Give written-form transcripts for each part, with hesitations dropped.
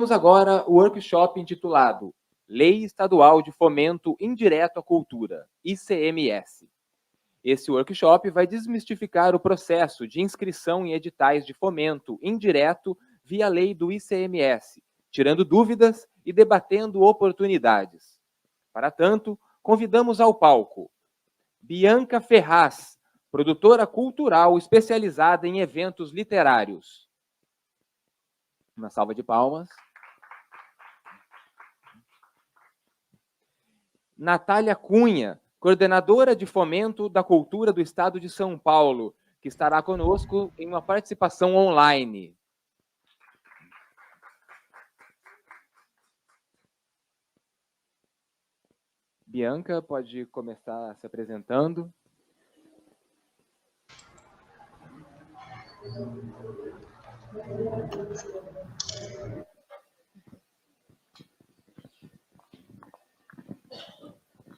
Temos agora o workshop intitulado Lei Estadual de Fomento Indireto à Cultura, ICMS. Esse workshop vai desmistificar o processo de inscrição em editais de fomento indireto via lei do ICMS, tirando dúvidas e debatendo oportunidades. Para tanto, convidamos ao palco Bianca Ferraz, produtora cultural especializada em eventos literários. Uma salva de palmas. Natália Cunha, coordenadora de fomento da cultura do Estado de São Paulo, que estará conosco em uma participação online. Bianca, pode começar se apresentando.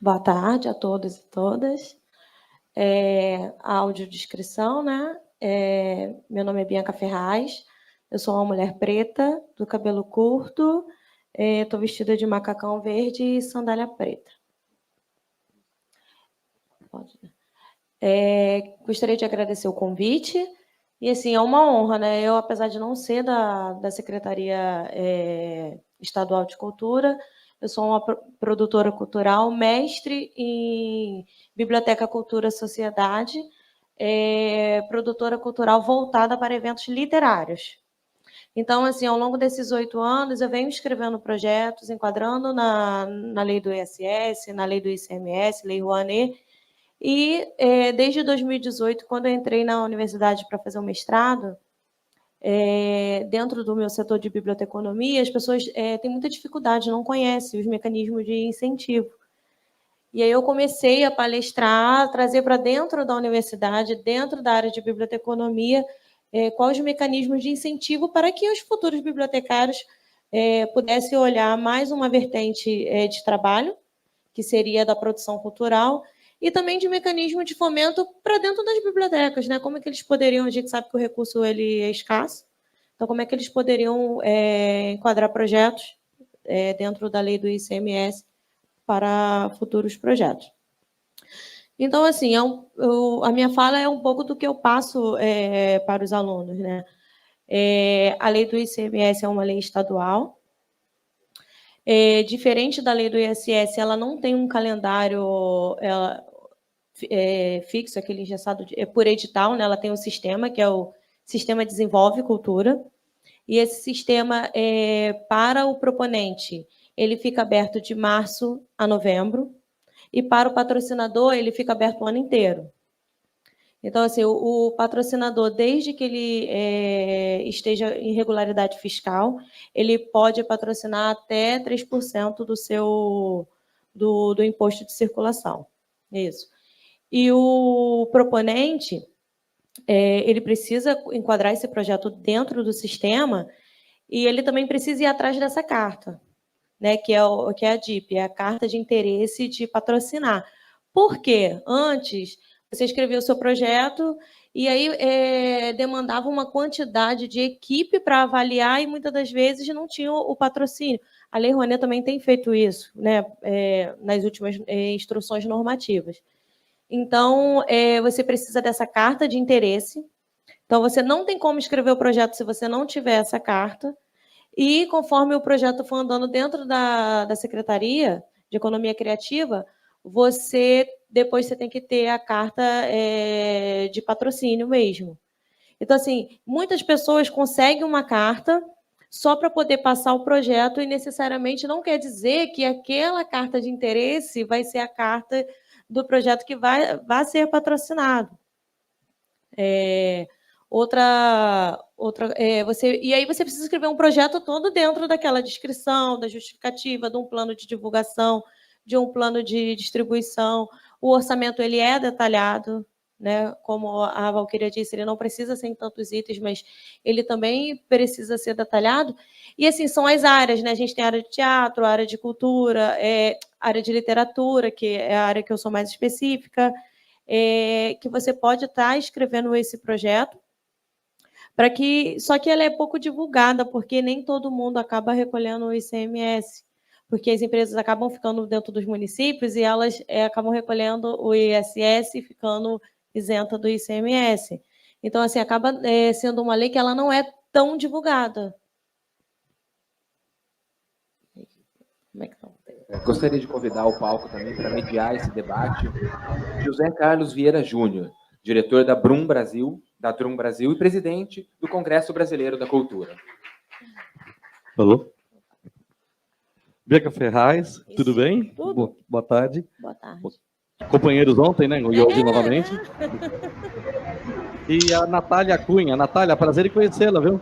Boa tarde a todos e todas. A audiodescrição, né? Meu nome é Bianca Ferraz, eu sou uma mulher preta, do cabelo curto, estou vestida de macacão verde e sandália preta. Gostaria de agradecer o convite, e assim, é uma honra, né? Eu, apesar de não ser da Secretaria Estadual de Cultura, eu sou uma produtora cultural, mestre em Biblioteca, Cultura, Sociedade, produtora cultural voltada para eventos literários. Então, assim, ao longo desses 8 anos, eu venho escrevendo projetos, enquadrando na lei do ISS, na lei do ICMS, Lei Rouanet, e desde 2018, quando eu entrei na universidade para fazer o mestrado, dentro do meu setor de biblioteconomia, as pessoas têm muita dificuldade, não conhecem os mecanismos de incentivo. E aí eu comecei a palestrar, trazer para dentro da universidade, dentro da área de biblioteconomia, quais os mecanismos de incentivo para que os futuros bibliotecários pudessem olhar mais uma vertente de trabalho, que seria da produção cultural, e também de mecanismo de fomento para dentro das bibliotecas, né? Como é que eles poderiam, a gente sabe que o recurso ele é escasso, então como é que eles poderiam enquadrar projetos dentro da lei do ICMS para futuros projetos. Então, assim, a minha fala é um pouco do que eu passo para os alunos, né? A lei do ICMS é uma lei estadual. Diferente da lei do ISS, ela não tem um calendário fixo, aquele engessado por edital, né? Ela tem um sistema, que é o Sistema Desenvolve Cultura, e esse sistema, para o proponente, ele fica aberto de março a novembro, e para o patrocinador, ele fica aberto o ano inteiro. Então, assim, o patrocinador, desde que ele esteja em regularidade fiscal, ele pode patrocinar até 3% do imposto de circulação. Isso. E o proponente, ele precisa enquadrar esse projeto dentro do sistema, e ele também precisa ir atrás dessa carta, né, que é a DIP, é a Carta de Interesse de Patrocinar. Por quê? Antes, você escrevia o seu projeto e aí demandava uma quantidade de equipe para avaliar e muitas das vezes não tinha o patrocínio. A Lei Rouanet também tem feito isso, né, nas últimas instruções normativas. Então, você precisa dessa carta de interesse. Então, você não tem como escrever o projeto se você não tiver essa carta. E, conforme o projeto for andando dentro da Secretaria de Economia Criativa, depois você tem que ter a carta de patrocínio mesmo. Então, assim, muitas pessoas conseguem uma carta só para poder passar o projeto e necessariamente não quer dizer que aquela carta de interesse vai ser a carta do projeto que vai ser patrocinado. E aí você precisa escrever um projeto todo dentro daquela descrição, da justificativa, de um plano de divulgação, de um plano de distribuição. O orçamento ele é detalhado, né? Como a Valquíria disse, ele não precisa ser em tantos itens, mas ele também precisa ser detalhado. E assim, são as áreas, né? A gente tem a área de teatro, a área de cultura, a área de literatura, que é a área que eu sou mais específica, que você pode estar escrevendo esse projeto Só que ela é pouco divulgada, porque nem todo mundo acaba recolhendo o ICMS, porque as empresas acabam ficando dentro dos municípios e elas acabam recolhendo o ISS e ficando isenta do ICMS. Então, assim, acaba sendo uma lei que ela não é tão divulgada. Como é que tá? Gostaria de convidar o palco também para mediar esse debate José Carlos Vieira Júnior, diretor da Drum Brasil e presidente do Congresso Brasileiro da Cultura. Alô? Bianca Ferraz, Isso. tudo bem? Tudo. Boa tarde. Boa tarde. Companheiros ontem, né? E hoje novamente. E a Natália Cunha. Natália, prazer em conhecê-la, viu?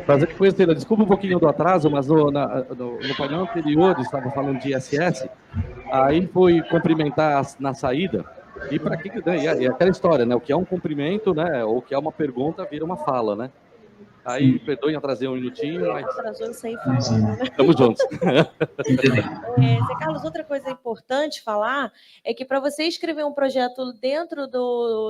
Prazer em conhecê-la. Desculpa um pouquinho do atraso, mas no painel anterior estava falando de ISS, aí fui cumprimentar na saída, e para que é aquela história, né? O que é um cumprimento, né? Ou o que é uma pergunta vira uma fala, né? Aí, perdoem atrasei um minutinho, mas... Atrasou sem falar. Estamos juntos. Zé Carlos, outra coisa importante falar é que para você escrever um projeto dentro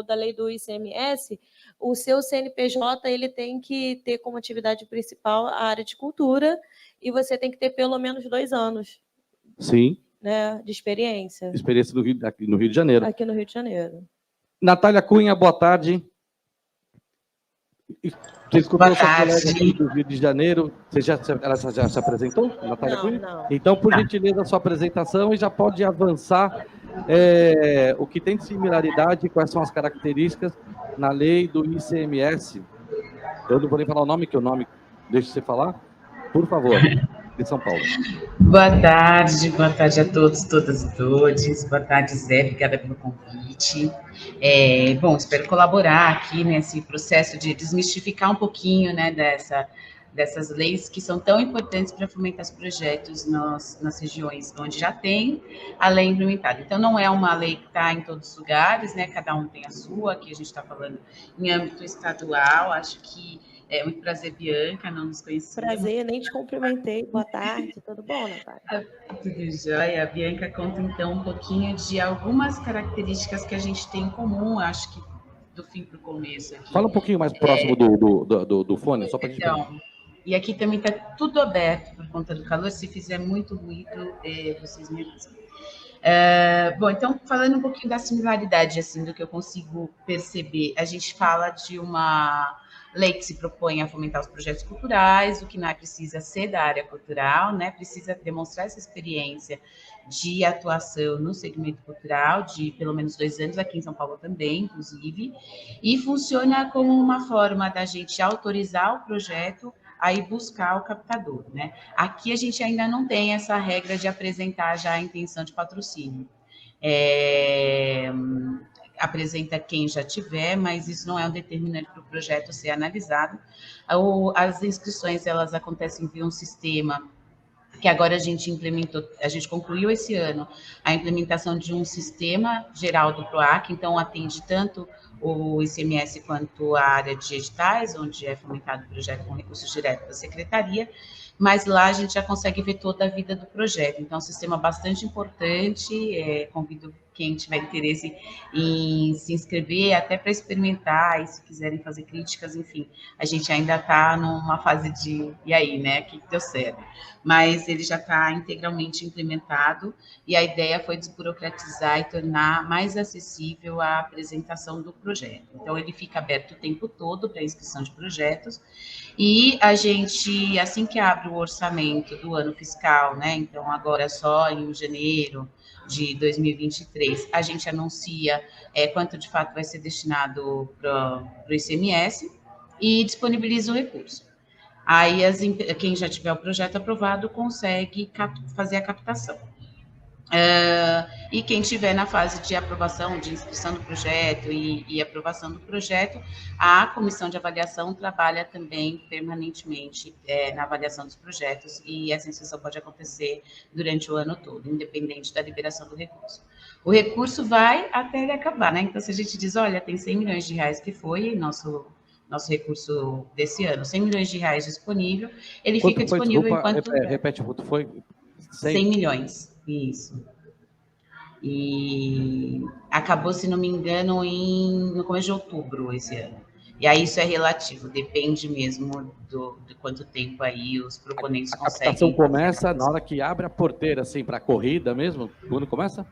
da lei do ICMS, o seu CNPJ ele tem que ter como atividade principal a área de cultura e você tem que ter pelo menos 2 anos. Sim. Né, de experiência. Experiência aqui no Rio de Janeiro. Aqui no Rio de Janeiro. Natália Cunha, boa tarde. Você escutou sua colega aqui do Rio de Janeiro? Ela já se apresentou, Natália Cunha? Não. Então, por gentileza, a sua apresentação e já pode avançar o que tem de similaridade, quais são as características na lei do ICMS. Eu não vou nem falar o nome, que o nome deixa você falar. Por favor, de São Paulo. Boa tarde a todos, todas e todos. Boa tarde, Zé, obrigada pelo convite. Bom, espero colaborar aqui nesse processo de desmistificar um pouquinho, né, dessas leis que são tão importantes para fomentar os projetos nas regiões onde já tem a lei implementada. Então, não é uma lei que está em todos os lugares, né, cada um tem a sua, aqui a gente está falando em âmbito estadual, acho que é muito prazer, Bianca, não nos conhecemos. Prazer, nem te cumprimentei. Boa tarde, tudo bom, Natália? Tudo jóia. A Bianca conta, então, um pouquinho de algumas características que a gente tem em comum, acho que do fim para o começo. Aqui. Fala um pouquinho mais próximo do fone, só para a gente... Então, e aqui também está tudo aberto por conta do calor, se fizer muito ruído, vocês me avisam. Bom, então, falando um pouquinho da similaridade, assim, do que eu consigo perceber, a gente fala de uma lei que se propõe a fomentar os projetos culturais, o KNAI precisa ser da área cultural, né? Precisa demonstrar essa experiência de atuação no segmento cultural, de pelo menos 2 anos, aqui em São Paulo também, inclusive, e funciona como uma forma da gente autorizar o projeto a ir buscar o captador, né? Aqui a gente ainda não tem essa regra de apresentar já a intenção de patrocínio. Apresenta quem já tiver, mas isso não é um determinante para o projeto ser analisado. As inscrições, elas acontecem via um sistema que agora a gente implementou, a gente concluiu esse ano a implementação de um sistema geral do PROAC, então atende tanto o ICMS quanto a área de editais, onde é fomentado o projeto com recursos diretos da secretaria, mas lá a gente já consegue ver toda a vida do projeto. Então, é um sistema bastante importante, convido quem tiver interesse em se inscrever, até para experimentar, e se quiserem fazer críticas, enfim, a gente ainda está numa fase de, e aí, né, o que deu certo? Mas ele já está integralmente implementado, e a ideia foi desburocratizar e tornar mais acessível a apresentação do projeto. Então, ele fica aberto o tempo todo para inscrição de projetos, e a gente, assim que abre o orçamento do ano fiscal, né, então agora só em janeiro de 2023, a gente anuncia quanto de fato vai ser destinado para o ICMS e disponibiliza o recurso. Aí quem já tiver o projeto aprovado consegue fazer a captação. E quem estiver na fase de aprovação, de inscrição do projeto e aprovação do projeto, a comissão de avaliação trabalha também permanentemente na avaliação dos projetos, e essa inscrição pode acontecer durante o ano todo, independente da liberação do recurso. O recurso vai até ele acabar, né? Então, se a gente diz, olha, tem 100 milhões de reais que foi nosso recurso desse ano, 100 milhões de reais disponível, ele fica disponível enquanto... Repete, quanto foi? 100 milhões. Isso. E acabou, se não me engano, no começo de outubro esse ano. E aí isso é relativo, depende mesmo de quanto tempo aí os proponentes conseguem. A captação começa na hora que abre a porteira, assim, para a corrida mesmo? Quando começa?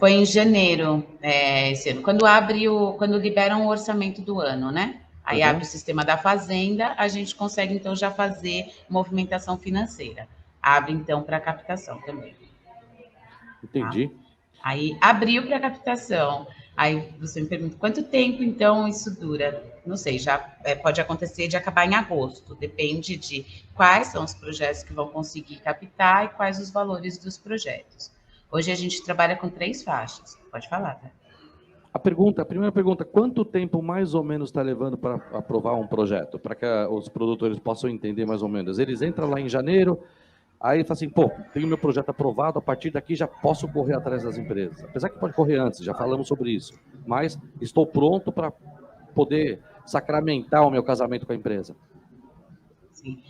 Foi em janeiro, esse ano, quando liberam o orçamento do ano, né? Aí abre o sistema da Fazenda, a gente consegue, então, já fazer movimentação financeira. Abre, então, para captação também. Entendi. Tá? Aí abriu para captação. Aí você me pergunta, quanto tempo, então, isso dura? Não sei, já pode acontecer de acabar em agosto. Depende de quais são os projetos que vão conseguir captar e quais os valores dos projetos. Hoje a gente trabalha com 3 faixas. Pode falar, tá? A primeira pergunta, quanto tempo mais ou menos está levando para aprovar um projeto? Para que os produtores possam entender mais ou menos. Eles entram lá em janeiro, aí fala assim, pô, tenho meu projeto aprovado, a partir daqui já posso correr atrás das empresas. Apesar que pode correr antes, já falamos sobre isso. Mas estou pronto para poder sacramentar o meu casamento com a empresa. Sim.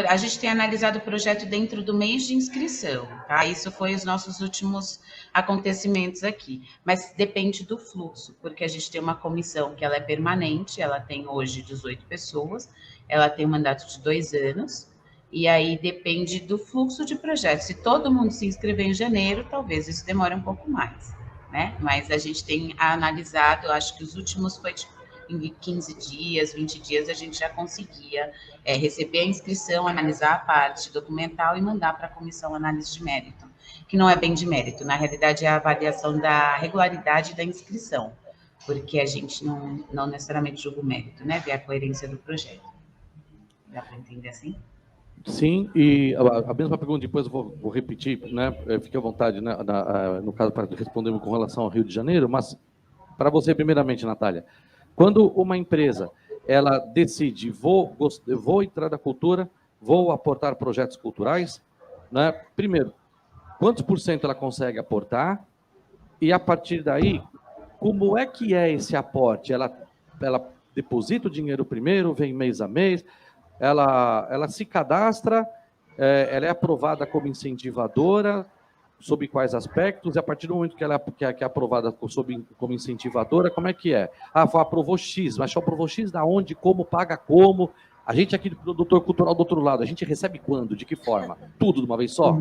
A gente tem analisado o projeto dentro do mês de inscrição, tá? Isso foi os nossos últimos acontecimentos aqui. Mas depende do fluxo, porque a gente tem uma comissão que ela é permanente, ela tem hoje 18 pessoas, ela tem um mandato de 2 anos, e aí depende do fluxo de projetos. Se todo mundo se inscrever em janeiro, talvez isso demore um pouco mais, né? Mas a gente tem analisado, acho que os últimos foi em 15 dias, 20 dias, a gente já conseguia receber a inscrição, analisar a parte documental e mandar para a comissão análise de mérito, que não é bem de mérito, na realidade é a avaliação da regularidade da inscrição, porque a gente não necessariamente julga o mérito, né? Ver a coerência do projeto. Dá para entender assim? Sim, e a mesma pergunta, depois eu vou repetir, né? Fique à vontade, né? No caso, para responder com relação ao Rio de Janeiro, mas para você, primeiramente, Natália, quando uma empresa ela decide, vou entrar na cultura, vou aportar projetos culturais, né? Primeiro, quantos por cento ela consegue aportar? E a partir daí, como é que é esse aporte? Ela deposita o dinheiro primeiro, vem mês a mês, ela se cadastra, ela é aprovada como incentivadora, sob quais aspectos, e a partir do momento que ela é aprovada como incentivadora, como é que é? Aprovou X, mas só aprovou X da onde, como, paga como? A gente aqui do produtor cultural do outro lado, a gente recebe quando, de que forma? Tudo de uma vez só?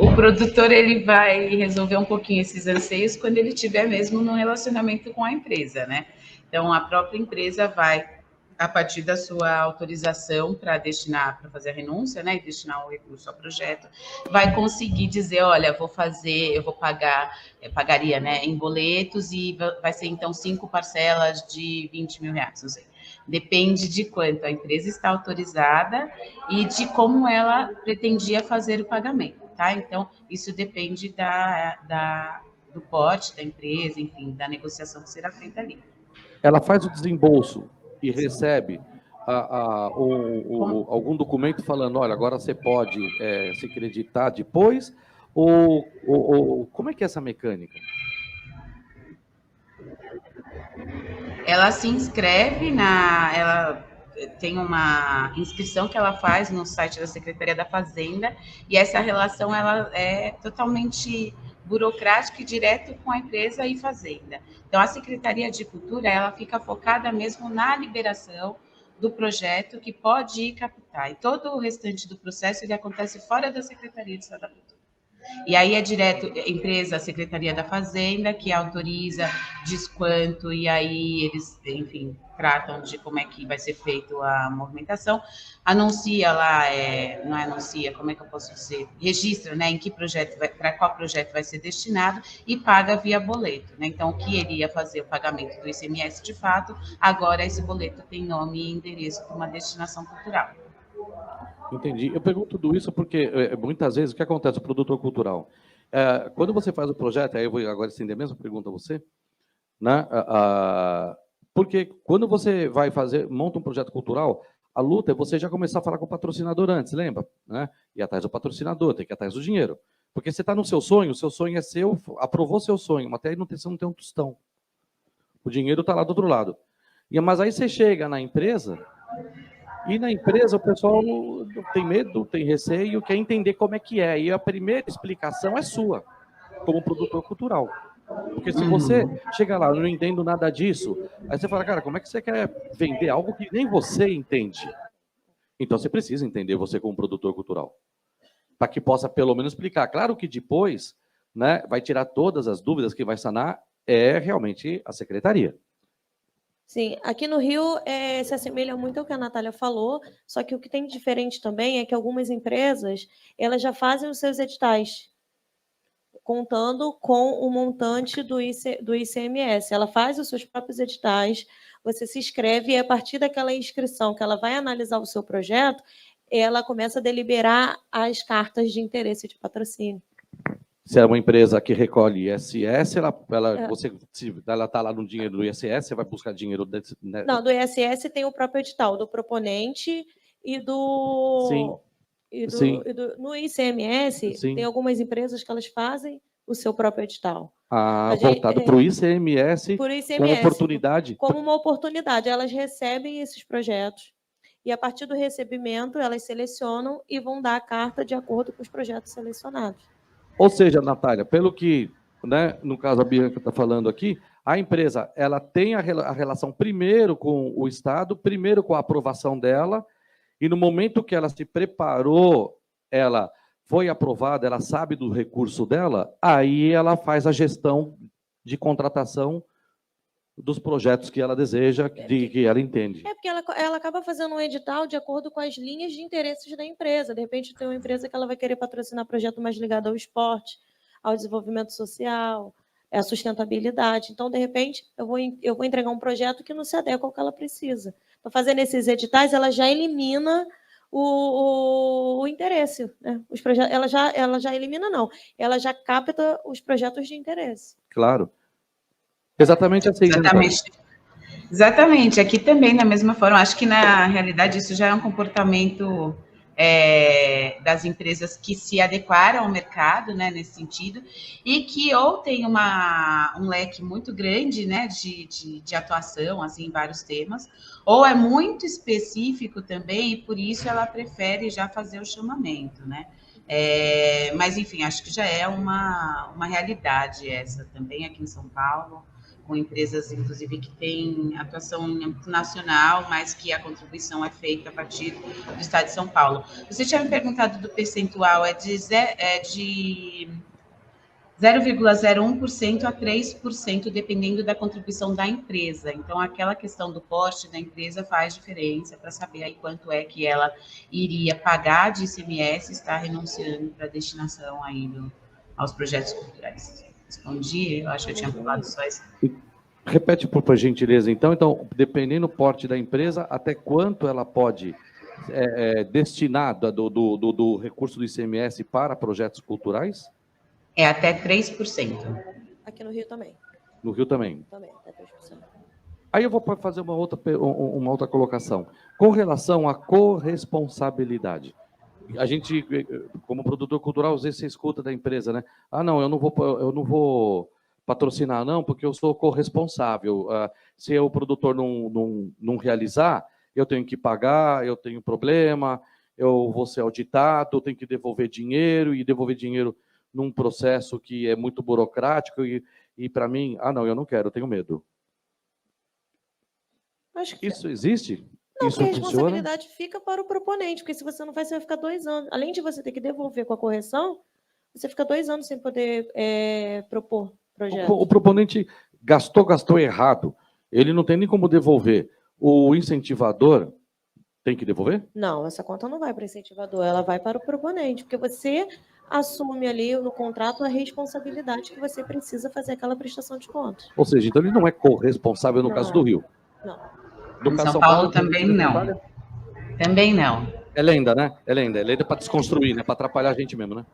O produtor ele vai resolver um pouquinho esses anseios quando ele tiver mesmo no relacionamento com a empresa, né? Então, a própria empresa vai, a partir da sua autorização para destinar, para fazer a renúncia, né, e destinar o recurso ao projeto, vai conseguir dizer, olha, eu vou pagar, pagaria, né, em boletos e vai ser, então, 5 parcelas de 20 mil reais, não sei. Depende de quanto a empresa está autorizada e de como ela pretendia fazer o pagamento, tá? Então, isso depende do porte da empresa, enfim, da negociação que será feita ali. Ela faz o desembolso e recebe algum documento falando, olha, agora você pode se creditar depois, ou como é que é essa mecânica? Ela se inscreve ela tem uma inscrição que ela faz no site da Secretaria da Fazenda, e essa relação ela é totalmente burocrática e direto com a empresa e fazenda. Então, a Secretaria de Cultura, ela fica focada mesmo na liberação do projeto que pode ir captar, e todo o restante do processo ele acontece fora da Secretaria de Estado da Cultura. E aí é direto empresa, a Secretaria da Fazenda, que autoriza, diz quanto, e aí eles, enfim, tratam de como é que vai ser feito a movimentação, anuncia lá, não anuncia, como é que eu posso dizer, registra, né, em que projeto, para qual projeto vai ser destinado e paga via boleto, né? Então, o que ele ia fazer o pagamento do ICMS de fato, agora esse boleto tem nome e endereço para uma destinação cultural. Entendi. Eu pergunto tudo isso porque, muitas vezes, o que acontece? O produtor cultural, quando você faz o projeto, aí eu vou agora estender a mesma pergunta a você, né? Porque quando você vai monta um projeto cultural, a luta é você já começar a falar com o patrocinador antes, lembra? Né? Ir atrás do patrocinador, tem que ir atrás do dinheiro. Porque você está no seu sonho, o seu sonho é seu, aprovou seu sonho, mas até aí você não tem um tostão. O dinheiro está lá do outro lado. Mas aí você chega na empresa... E na empresa o pessoal tem medo, tem receio, quer entender como é que é. E a primeira explicação é sua, como produtor cultural. Porque se você chega lá, eu não entendo nada disso, aí você fala, cara, como é que você quer vender algo que nem você entende? Então você precisa entender você como produtor cultural, para que possa pelo menos explicar. Claro que depois, né, vai tirar todas as dúvidas, que vai sanar realmente a secretaria. Sim, aqui no Rio se assemelha muito ao que a Natália falou, só que o que tem de diferente também é que algumas empresas elas já fazem os seus editais, contando com o montante do ICMS. Ela faz os seus próprios editais, você se inscreve e a partir daquela inscrição que ela vai analisar o seu projeto, ela começa a deliberar as cartas de interesse de patrocínio. Se é uma empresa que recolhe ISS, se ela está lá no dinheiro do ISS, você vai buscar dinheiro desse, né? Não, do ISS tem o próprio edital, do proponente e do... Sim. Sim. No ICMS, Sim. tem algumas empresas que elas fazem o seu próprio edital. Voltado para o ICMS, como oportunidade. Como uma oportunidade. Elas recebem esses projetos e, a partir do recebimento, elas selecionam e vão dar a carta de acordo com os projetos selecionados. Ou seja, Natália, pelo que, né, no caso a Bianca está falando aqui, a empresa ela tem a relação primeiro com o Estado, primeiro com a aprovação dela, e no momento que ela se preparou, ela foi aprovada, ela sabe do recurso dela, aí ela faz a gestão de contratação dos projetos que ela deseja, que ela entende. É porque ela acaba fazendo um edital de acordo com as linhas de interesses da empresa. De repente, tem uma empresa que ela vai querer patrocinar projeto mais ligado ao esporte, ao desenvolvimento social, à sustentabilidade. Então, de repente, eu vou entregar um projeto que não se adequa ao que ela precisa. Então, fazendo esses editais, ela já elimina o interesse, né? Os projetos, ela já elimina, não. Ela já capta os projetos de interesse. Claro. Exatamente assim. Exatamente. Exatamente. Aqui também, da mesma forma, acho que, na realidade, isso já é um comportamento das empresas que se adequaram ao mercado, né, nesse sentido, e que ou tem um leque muito grande, né, de atuação, assim, em vários temas, ou é muito específico também, e por isso ela prefere já fazer o chamamento, né? Mas, enfim, acho que já é uma realidade essa também aqui em São Paulo, com empresas, inclusive, que têm atuação em âmbito nacional, mas que a contribuição é feita a partir do Estado de São Paulo. Você tinha me perguntado do percentual, é de 0,01% a 3%, dependendo da contribuição da empresa. Então, aquela questão do porte da empresa faz diferença para saber aí quanto é que ela iria pagar de ICMS e está renunciando para a destinação aí aos projetos culturais. Respondi, eu acho que eu tinha pulado só isso. Repete, por gentileza, então. Então, dependendo do porte da empresa, até quanto ela pode destinar do recurso do ICMS para projetos culturais? É até 3%. Aqui no Rio também. No Rio também? Também, até 3%. Aí eu vou fazer uma outra colocação. Com relação à corresponsabilidade. A gente, como produtor cultural, às vezes você escuta da empresa, né? Não, eu não vou patrocinar, não, porque eu sou corresponsável. Se o produtor não realizar, eu tenho que pagar, eu tenho problema, eu vou ser auditado, eu tenho que devolver dinheiro, e devolver dinheiro num processo que é muito burocrático, e para mim, não, eu não quero, eu tenho medo. Acho que isso existe? Não, isso porque a responsabilidade fica para o proponente, porque se você não faz, você vai ficar 2 anos. Além de você ter que devolver com a correção, você fica 2 anos sem poder propor projeto. O proponente gastou errado. Ele não tem nem como devolver. O incentivador tem que devolver? Não, essa conta não vai para o incentivador, ela vai para o proponente, porque você assume ali no contrato a responsabilidade que você precisa fazer aquela prestação de contas. Ou seja, então ele não é corresponsável no caso do Rio? Não. No caso São Paulo também não. Também não. É lenda, né? É lenda para desconstruir, né? Para atrapalhar a gente mesmo, né?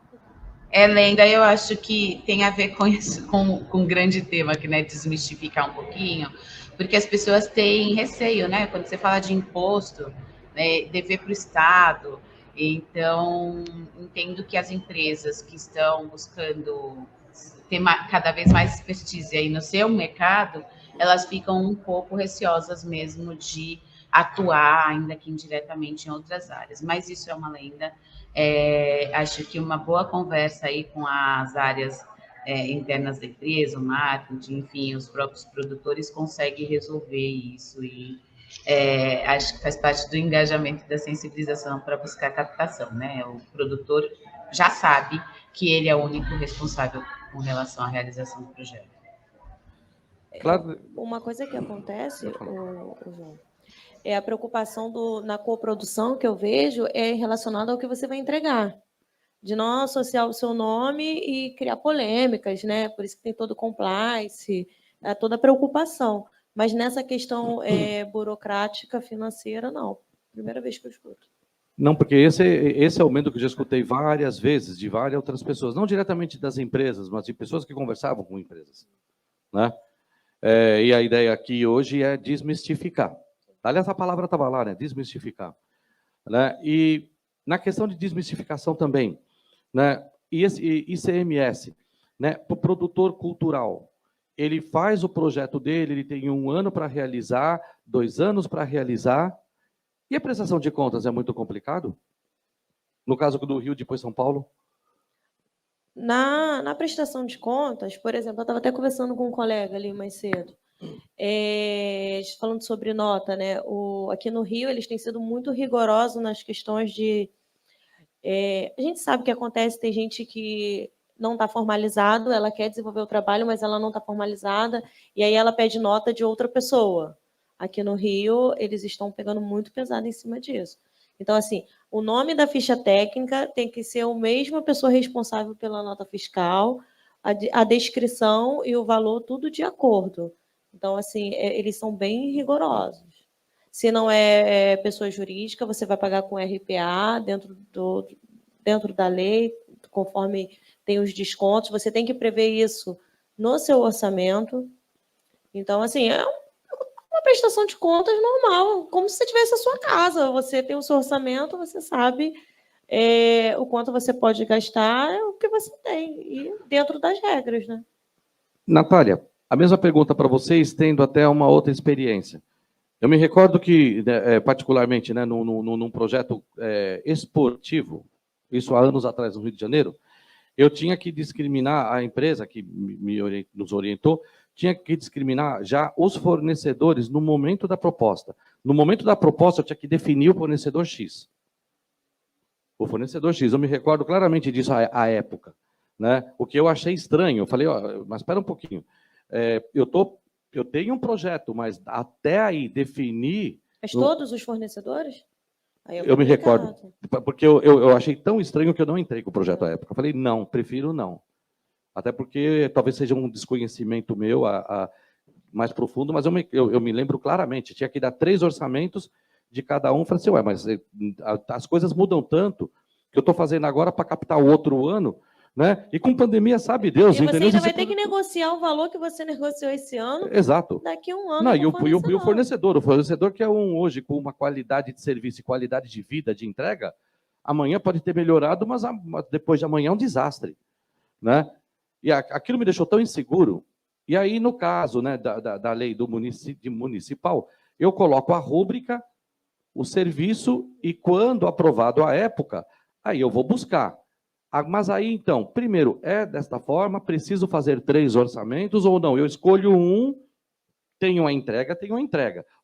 É lenda, eu acho que tem a ver com isso, com um grande tema que, né, desmistificar um pouquinho, porque as pessoas têm receio, né? Quando você fala de imposto, né, dever para o Estado. Então, entendo que as empresas que estão buscando ter cada vez mais expertise aí no seu mercado, elas ficam um pouco receosas mesmo de atuar, ainda que indiretamente, em outras áreas. Mas isso é uma lenda. Acho que uma boa conversa aí com as áreas internas da empresa, o marketing, enfim, os próprios produtores conseguem resolver isso e acho que faz parte do engajamento da sensibilização para buscar captação, né? O produtor já sabe que ele é o único responsável com relação à realização do projeto. Claro. Uma coisa que acontece, João, é a preocupação na coprodução que eu vejo é relacionada ao que você vai entregar, de não associar o seu nome e criar polêmicas, né? Por isso que tem todo o compliance, toda a preocupação. Mas nessa questão burocrática, financeira, não. Primeira vez que eu escuto. Não, porque esse é o medo que eu já escutei várias vezes de várias outras pessoas, não diretamente das empresas, mas de pessoas que conversavam com empresas, né? E a ideia aqui hoje é desmistificar. Aliás, a palavra estava lá, né? Desmistificar, né? E na questão de desmistificação também, né? E esse ICMS, né? Para o produtor cultural, ele faz o projeto dele, ele tem 1 ano para realizar, 2 anos para realizar. E a prestação de contas é muito complicado? No caso do Rio, depois São Paulo? Na prestação de contas, por exemplo, eu estava até conversando com um colega ali mais cedo, falando sobre nota, né? Aqui no Rio, eles têm sido muito rigorosos nas questões de... a gente sabe o que acontece, tem gente que não está formalizado, ela quer desenvolver o trabalho, mas ela não está formalizada, e aí ela pede nota de outra pessoa. Aqui no Rio, eles estão pegando muito pesado em cima disso. Então, assim, o nome da ficha técnica tem que ser a mesma pessoa responsável pela nota fiscal, a descrição e o valor, tudo de acordo. Então, assim, eles são bem rigorosos. Se não é pessoa jurídica, você vai pagar com RPA dentro da lei, conforme tem os descontos. Você tem que prever isso no seu orçamento. Então, assim, é uma prestação de contas normal, como se você tivesse a sua casa. Você tem o seu orçamento, você sabe o quanto você pode gastar, é o que você tem, e dentro das regras, né? Natália, a mesma pergunta para vocês, tendo até uma outra experiência. Eu me recordo que, particularmente, né, num projeto esportivo, isso há anos atrás, no Rio de Janeiro, eu tinha que discriminar a empresa que nos orientou, tinha que discriminar já os fornecedores no momento da proposta. No momento da proposta, eu tinha que definir o fornecedor X. O fornecedor X, eu me recordo claramente disso à época, né? O que eu achei estranho, eu falei, mas espera um pouquinho, eu tenho um projeto, mas até aí definir... Mas todos os fornecedores? Eu me recordo, porque eu achei tão estranho que eu não entrei com o projeto à época. Eu falei, não, prefiro não. Até porque talvez seja um desconhecimento meu mais profundo, mas eu me lembro claramente, tinha que dar 3 orçamentos de cada um. Falei assim, mas as coisas mudam tanto que eu estou fazendo agora para captar o outro ano, né? E com pandemia, sabe Deus. E você ainda vai ter que negociar o valor que você negociou esse ano. Exato. Daqui a um ano. Não, e o fornecedor que é hoje com uma qualidade de serviço e qualidade de vida, de entrega, amanhã pode ter melhorado, mas depois de amanhã é um desastre, né? E aquilo me deixou tão inseguro. E aí, no caso, né, da lei do municipal, eu coloco a rúbrica, o serviço, e quando aprovado à época, aí eu vou buscar. Mas aí, então, primeiro, desta forma, preciso fazer 3 orçamentos ou não? Eu escolho um, tenho a entrega.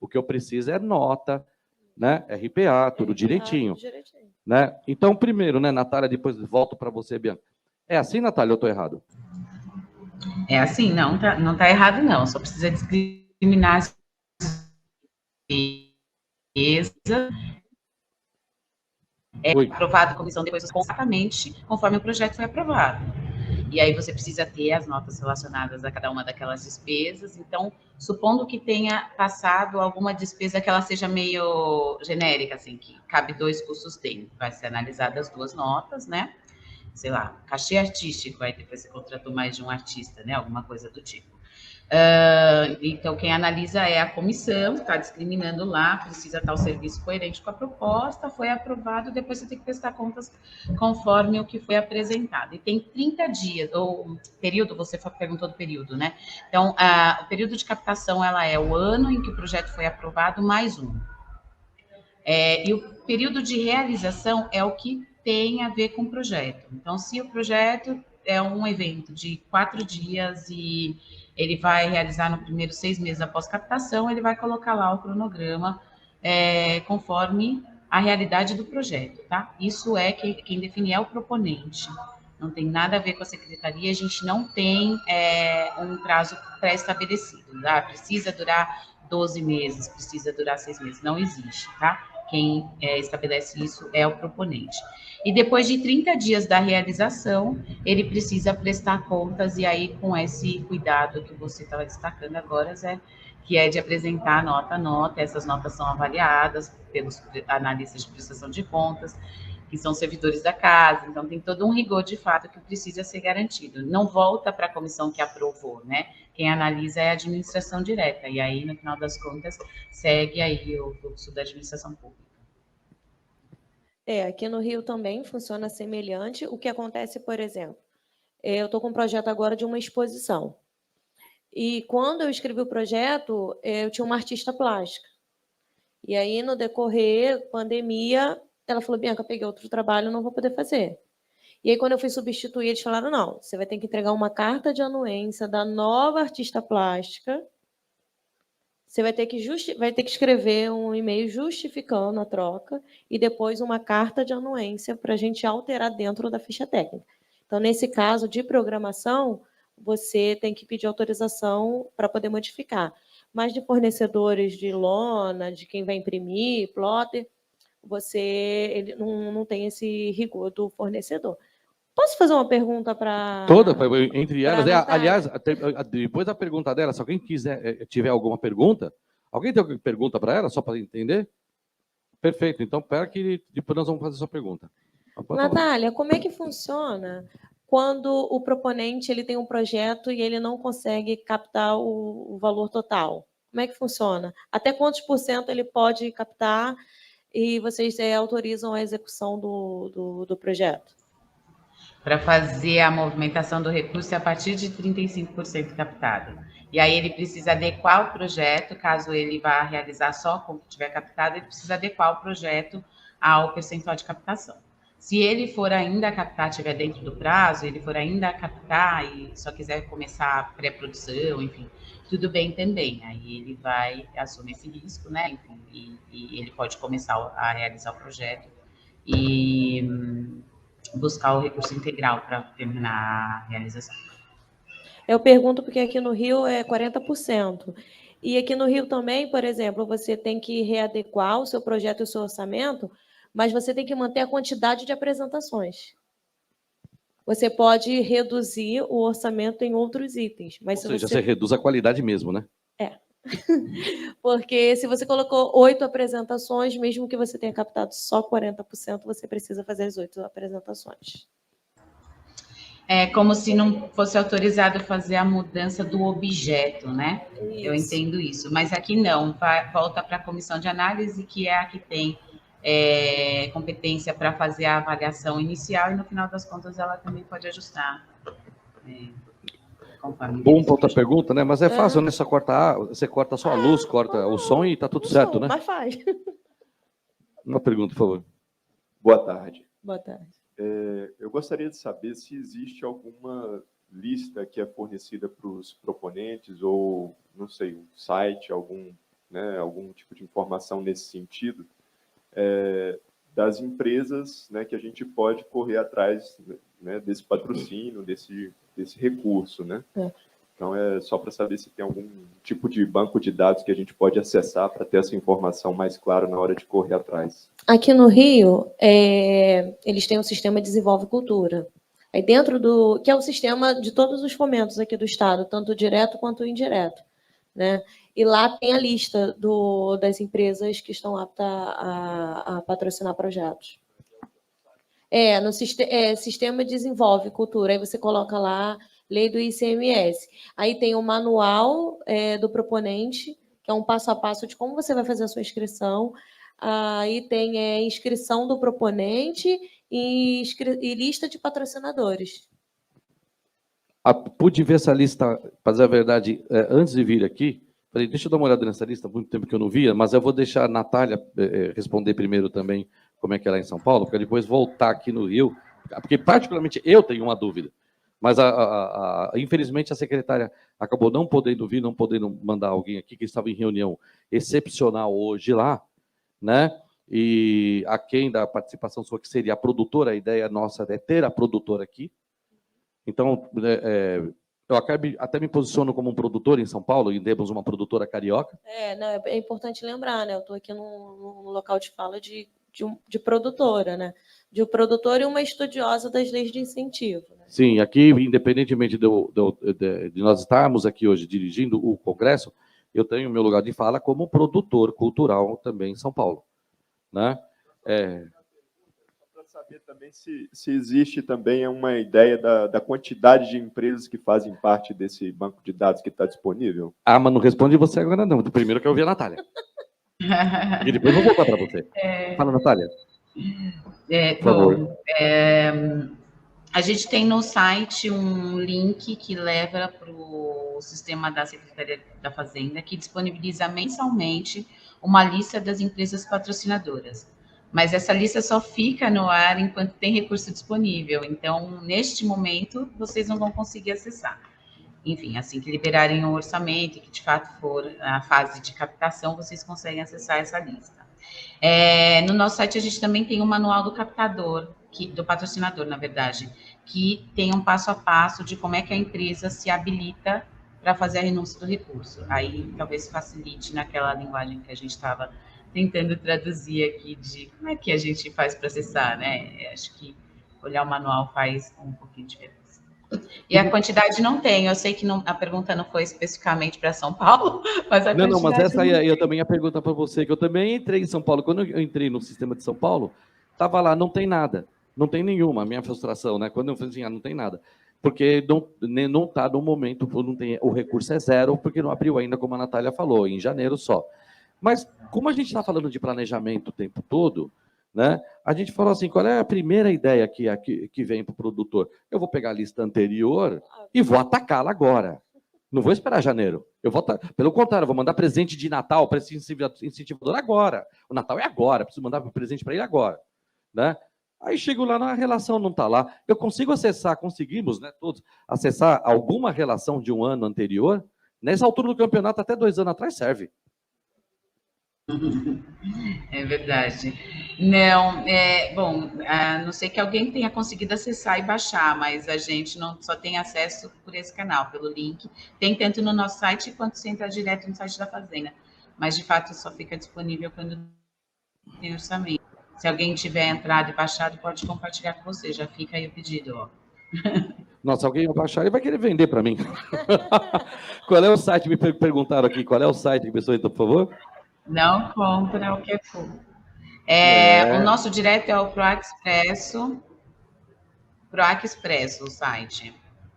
O que eu preciso é nota, né? RPA, tudo direitinho. Né? Então, primeiro, né, Natália, depois volto para você, Bianca. É assim, Natália, eu estou errado? É assim, não tá errado, não. Só precisa discriminar as empresas. Aprovado a comissão depois exatamente conforme o projeto foi aprovado. E aí você precisa ter as notas relacionadas a cada uma daquelas despesas. Então, supondo que tenha passado alguma despesa que ela seja meio genérica, assim, que cabe 2 custos tem, vai ser analisadas 2 notas, né? Sei lá, cachê artístico, aí depois você contratou mais de um artista, né? Alguma coisa do tipo. Então, quem analisa é a comissão, está discriminando lá, precisa estar o serviço coerente com a proposta, foi aprovado, depois você tem que prestar contas conforme o que foi apresentado. E tem 30 dias, ou período, você perguntou do período, né? Então, o período de captação, ela é o ano em que o projeto foi aprovado, mais 1. E o período de realização é o que tem a ver com o projeto. Então, se o projeto é um evento de 4 dias e ele vai realizar no primeiro 6 meses após captação, ele vai colocar lá o cronograma conforme a realidade do projeto, tá? Isso é quem define é o proponente. Não tem nada a ver com a secretaria, a gente não tem um prazo pré-estabelecido, tá? Precisa durar 12 meses, precisa durar 6 meses, não existe, tá? Quem estabelece isso é o proponente. E depois de 30 dias da realização, ele precisa prestar contas, e aí com esse cuidado que você estava destacando agora, Zé, que é de apresentar nota a nota, essas notas são avaliadas pelos analistas de prestação de contas, que são servidores da casa, então tem todo um rigor de fato que precisa ser garantido. Não volta para a comissão que aprovou, né? Quem analisa é a administração direta, e aí, no final das contas, segue aí o fluxo da administração pública. Aqui no Rio também funciona semelhante. O que acontece, por exemplo, eu estou com um projeto agora de uma exposição. E quando eu escrevi o projeto, eu tinha uma artista plástica. E aí, no decorrer, pandemia, ela falou, Bianca, peguei outro trabalho, não vou poder fazer. E aí, quando eu fui substituir, eles falaram, não, você vai ter que entregar uma carta de anuência da nova artista plástica. Você vai ter que escrever um e-mail justificando a troca e depois uma carta de anuência para a gente alterar dentro da ficha técnica. Então, nesse caso de programação, você tem que pedir autorização para poder modificar. Mas de fornecedores de lona, de quem vai imprimir, plotter, ele não tem esse rigor do fornecedor. Posso fazer uma pergunta para... Toda, entre elas. Aliás, depois da pergunta dela, se alguém tiver alguma pergunta, alguém tem alguma pergunta para ela, só para entender? Perfeito, então espera que depois nós vamos fazer a sua pergunta. Natália, como é que funciona quando o proponente ele tem um projeto e ele não consegue captar o valor total? Como é que funciona? Até quantos % ele pode captar e vocês autorizam a execução do projeto? Para fazer a movimentação do recurso a partir de 35% captado. E aí ele precisa adequar o projeto, caso ele vá realizar só com o que tiver captado, ele precisa adequar o projeto ao percentual de captação. Se ele for ainda captar, estiver dentro do prazo, ele for ainda captar e só quiser começar a pré-produção, enfim, tudo bem também. Aí ele vai assumir esse risco, né? Enfim, e ele pode começar a realizar o projeto e buscar o recurso integral para terminar a realização. Eu pergunto porque aqui no Rio é 40%. E aqui no Rio também, por exemplo, você tem que readequar o seu projeto e o seu orçamento, mas você tem que manter a quantidade de apresentações. Você pode reduzir o orçamento em outros itens. Mas Ou seja, você reduz a qualidade mesmo, né? Porque se você colocou 8 apresentações, mesmo que você tenha captado só 40%, você precisa fazer as 8 apresentações. É como se não fosse autorizado fazer a mudança do objeto, né? Isso. Eu entendo isso. Mas aqui não, volta para a comissão de análise, que é a que tem competência para fazer a avaliação inicial, e no final das contas ela também pode ajustar. Bom para outra pergunta, né? Mas é fácil, né? Você corta só a luz, corta o som e está tudo certo, né? Mas faz. Uma pergunta, por favor. Boa tarde. Boa tarde. Eu gostaria de saber se existe alguma lista que é fornecida para os proponentes ou, não sei, um site, algum tipo de informação nesse sentido, das empresas, né, que a gente pode correr atrás, né, desse patrocínio, desse recurso, né? Então, é só para saber se tem algum tipo de banco de dados que a gente pode acessar para ter essa informação mais clara na hora de correr atrás. Aqui no Rio, eles têm um sistema Desenvolve Cultura. Aí dentro que é o sistema de todos os fomentos aqui do Estado, tanto direto quanto indireto, né? E lá tem a lista das empresas que estão aptas a patrocinar projetos. No sistema Desenvolve Cultura. Aí você coloca lá lei do ICMS. Aí tem o manual do proponente, que é um passo a passo de como você vai fazer a sua inscrição. Aí tem inscrição do proponente e lista de patrocinadores. Pude ver essa lista, para dizer a verdade, antes de vir aqui. Falei, deixa eu dar uma olhada nessa lista, há muito tempo que eu não via, mas eu vou deixar a Natália responder primeiro também como é que é lá em São Paulo, para depois voltar aqui no Rio, porque particularmente eu tenho uma dúvida. Mas, infelizmente, a secretária acabou não podendo vir, não podendo mandar alguém aqui, que estava em reunião excepcional hoje lá, né? E aquém da participação sua, que seria a produtora, a ideia nossa é ter a produtora aqui. Então, eu até me posiciono como um produtor em São Paulo, e temos uma produtora carioca. Não, é importante lembrar, né? Eu estou aqui no local de fala de produtora, né? De um produtor e uma estudiosa das leis de incentivo. Né? Sim, aqui, independentemente de nós estarmos aqui hoje dirigindo o Congresso, eu tenho meu lugar de fala como produtor cultural também em São Paulo. Né? Para saber também se existe também uma ideia da quantidade de empresas que fazem parte desse banco de dados que está disponível. Ah, mas não responde você agora não. Primeiro que eu ouvi a Natália. E depois eu vou voltar para você. Fala, Natália. Por favor. A gente tem no site um link que leva para o sistema da Secretaria da Fazenda, que disponibiliza mensalmente uma lista das empresas patrocinadoras. Mas essa lista só fica no ar enquanto tem recurso disponível. Então, neste momento, vocês não vão conseguir acessar. Enfim, assim que liberarem o orçamento, que de fato for a fase de captação, vocês conseguem acessar essa lista. No nosso site, a gente também tem um manual do captador, do patrocinador, na verdade, que tem um passo a passo de como é que a empresa se habilita para fazer a renúncia do recurso. Aí, talvez facilite naquela linguagem que a gente estava tentando traduzir aqui de como é que a gente faz para acessar, né? Acho que olhar o manual faz um pouquinho de diferença. E a quantidade não tem. Eu sei que a pergunta não foi especificamente para São Paulo, mas a quantidade... Não, mas essa aí eu também ia perguntar para você, que eu também entrei em São Paulo. Quando eu entrei no sistema de São Paulo, estava lá, não tem nada. Não tem nenhuma, a minha frustração, né? Quando eu falei assim, não tem nada. Porque não está no momento, não tem, o recurso é zero, porque não abriu ainda, como a Natália falou, em janeiro só. Mas, como a gente está falando de planejamento o tempo todo, né, a gente falou assim, qual é a primeira ideia que vem para o produtor? Eu vou pegar a lista anterior e vou atacá-la agora. Não vou esperar janeiro. Pelo contrário, eu vou mandar presente de Natal para esse incentivador agora. O Natal é agora, preciso mandar presente para ele agora. Né? Aí chego lá, a relação não está lá. Eu consigo acessar, conseguimos, né, todos, acessar alguma relação de um ano anterior? Nessa altura do campeonato, até 2 anos atrás, serve. É verdade. Não, bom, a não sei que alguém tenha conseguido acessar e baixar, mas a gente não só tem acesso por esse canal, pelo link. Tem tanto no nosso site quanto se entrar direto no site da Fazenda. Mas, de fato, só fica disponível quando tem orçamento. Se alguém tiver entrado e baixado, pode compartilhar com você. Já fica aí o pedido, ó. Nossa, alguém vai baixar e vai querer vender para mim. Qual é o site? Me perguntaram aqui. Qual é o site que a pessoa entra, por favor? Não compra o que for. O nosso direto é o Proac Expresso, o site.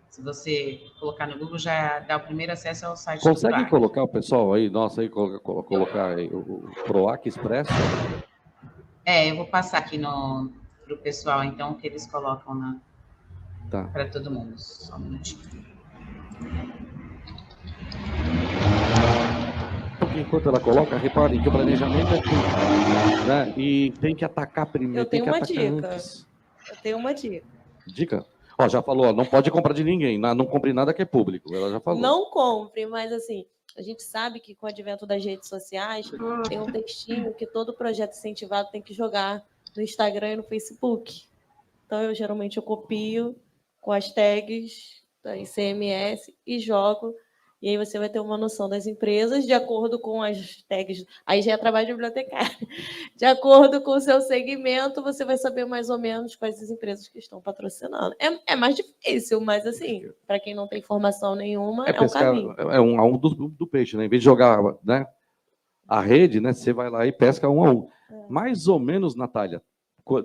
Se você colocar no Google, já dá o primeiro acesso ao site. Consegue colocar o pessoal aí, nossa, aí, colocar aí, o Proac Expresso? Eu vou passar aqui para o pessoal, então, que eles colocam para todo mundo. Só um minutinho. Enquanto ela coloca, reparem que o planejamento é tudo, né? E tem que atacar primeiro. Eu tenho uma dica. Antes. Eu tenho uma dica. Dica? Ó, já falou, não pode comprar de ninguém, não compre nada que é público. Ela já falou. Não compre, mas assim, a gente sabe que com o advento das redes sociais, tem um textinho que todo projeto incentivado tem que jogar no Instagram e no Facebook. Então, geralmente eu copio com as tags da ICMS e jogo. E aí você vai ter uma noção das empresas de acordo com as tags. Aí já é trabalho de bibliotecário. De acordo com o seu segmento, você vai saber mais ou menos quais as empresas que estão patrocinando. É mais difícil, mas assim, para quem não tem formação nenhuma, é um caminho. É um do peixe, né? Em vez de jogar, né, a rede, né, você vai lá e pesca um a um. Mais ou menos, Natália,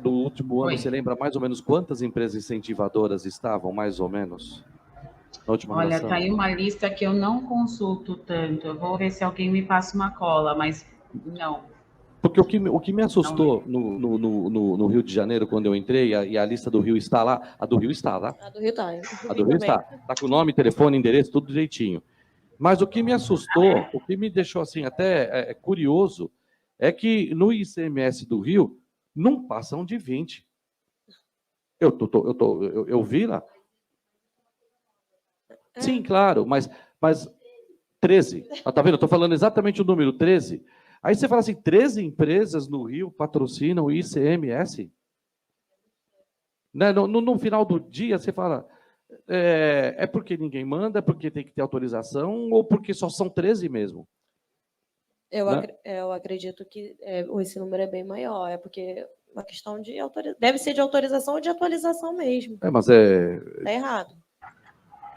do último ano, você lembra mais ou menos quantas empresas incentivadoras estavam, mais ou menos? Olha, está aí uma lista que eu não consulto tanto. Eu vou ver se alguém me passa uma cola, mas não. Porque o que me assustou no Rio de Janeiro, quando eu entrei, e a lista do Rio está lá, a do Rio está lá. A do Rio está. A do Rio está. Está com nome, telefone, endereço, tudo direitinho. Mas o que me assustou, o que me deixou assim até curioso, é que no ICMS do Rio não passam de 20. Eu vi lá. Sim, claro, mas 13. Tá vendo? Eu estou falando exatamente o número 13. Aí você fala assim, 13 empresas no Rio patrocinam o ICMS? Né? No final do dia, você fala, é porque ninguém manda, é porque tem que ter autorização, ou porque só são 13 mesmo? Eu acredito que esse número é bem maior, é porque uma questão de autorização. Deve ser de autorização ou de atualização mesmo. Mas Está errado.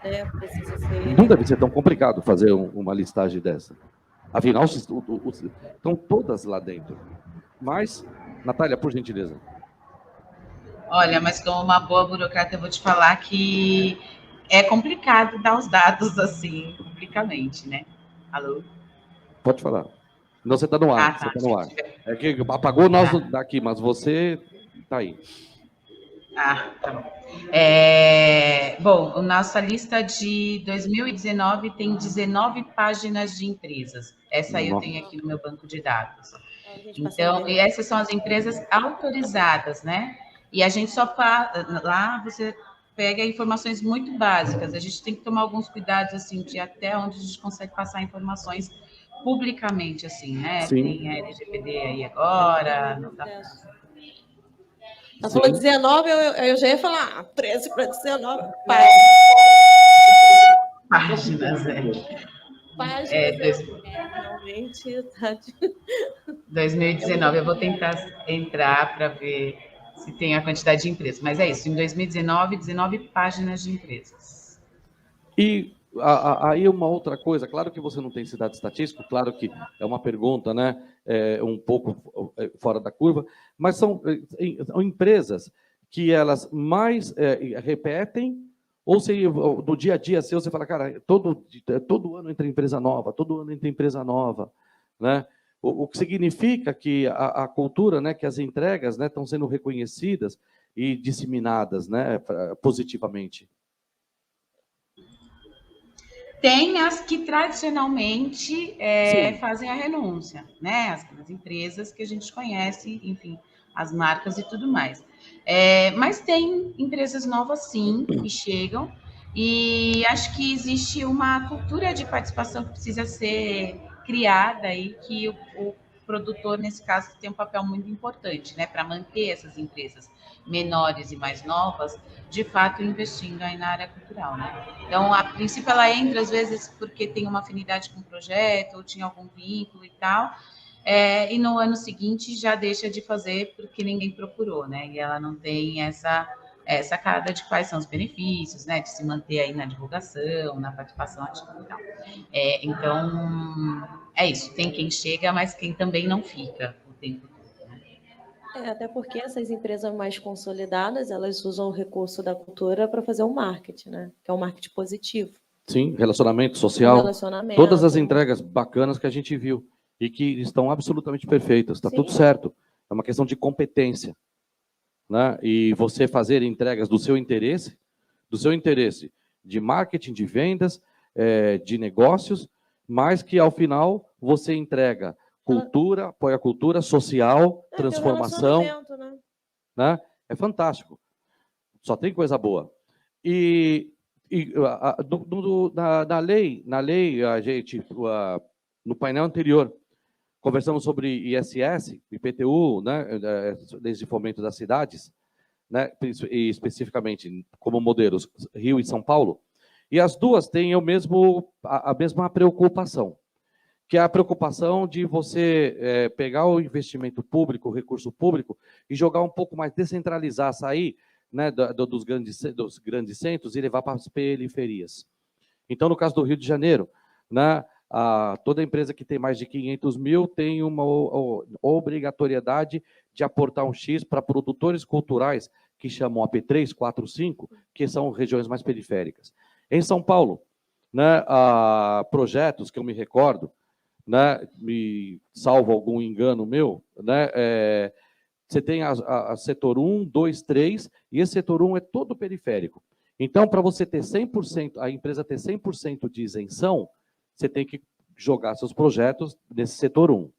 Precisa ser... Não deve ser tão complicado fazer uma listagem dessa. Afinal, estão todas lá dentro. Mas, Natália, por gentileza. Olha, mas como uma boa burocrata, eu vou te falar que é complicado dar os dados assim, publicamente, né? Alô? Pode falar. Não, você está no ar. Tá. Você está no ar. É que apagou nós daqui, mas você está aí. Tá bom. Bom, a nossa lista de 2019 tem 19 páginas de empresas. Essa aí eu tenho aqui no meu banco de dados. Então, e essas são as empresas autorizadas, né? E a gente só lá você pega informações muito básicas. A gente tem que tomar alguns cuidados assim de até onde a gente consegue passar informações publicamente, assim, né? Sim. Tem a LGPD aí agora, não dá. Ela falou 19, eu já ia falar 13 para 19 páginas. Realmente tá... 2019, eu vou tentar entrar para ver se tem a quantidade de empresas. Mas é isso, em 2019, 19 páginas de empresas. E aí uma outra coisa, claro que você não tem esse dado estatístico, claro que é uma pergunta, né, um pouco fora da curva, mas são empresas que elas mais repetem, ou se no dia a dia seu você fala, cara, todo ano entra empresa nova, todo ano entra empresa nova, né? O que significa que a cultura, né, que as entregas, né, estão sendo reconhecidas e disseminadas, né, positivamente. Tem as que tradicionalmente fazem a renúncia, né? As empresas que a gente conhece, enfim, as marcas e tudo mais. Mas tem empresas novas, sim, que chegam, e acho que existe uma cultura de participação que precisa ser criada aí, que o produtor, nesse caso, tem um papel muito importante, né? Para manter essas empresas menores e mais novas, de fato, investindo aí na área cultural, né? Então, a princípio, ela entra, às vezes, porque tem uma afinidade com o projeto, ou tinha algum vínculo e tal, e no ano seguinte já deixa de fazer porque ninguém procurou, né? E ela não tem essa sacada de quais são os benefícios, né? De se manter aí na divulgação, na participação ativa e tal. Então, é isso. Tem quem chega, mas quem também não fica o tempo todo. Até porque essas empresas mais consolidadas, elas usam o recurso da cultura para fazer um marketing, né? Que é um marketing positivo. Sim, relacionamento social. Todas as entregas bacanas que a gente viu e que estão absolutamente perfeitas. Está tudo certo. É uma questão de competência, né? E você fazer entregas do seu interesse de marketing, de vendas, de negócios, mas que ao final você entrega cultura, apoia a cultura social, transformação, né? É fantástico. Só tem coisa boa. Na lei, a gente, no painel anterior, conversamos sobre ISS, IPTU, né? Leis de fomento das cidades, né? E especificamente como modelos Rio e São Paulo, e as duas têm a mesma preocupação, que é a preocupação de você pegar o investimento público, o recurso público, e jogar um pouco mais, descentralizar, sair, né, dos grandes centros e levar para as periferias. Então, no caso do Rio de Janeiro, né, toda empresa que tem mais de 500 mil tem uma obrigatoriedade de aportar um X para produtores culturais, que chamam AP3, 4, 5, que são regiões mais periféricas. Em São Paulo, né, projetos que eu me recordo, né, me salvo algum engano meu, né, você tem a setor 1, 2, 3, e esse setor 1 é todo periférico. Então, para você ter 100%, a empresa ter 100% de isenção, você tem que jogar seus projetos nesse setor 1.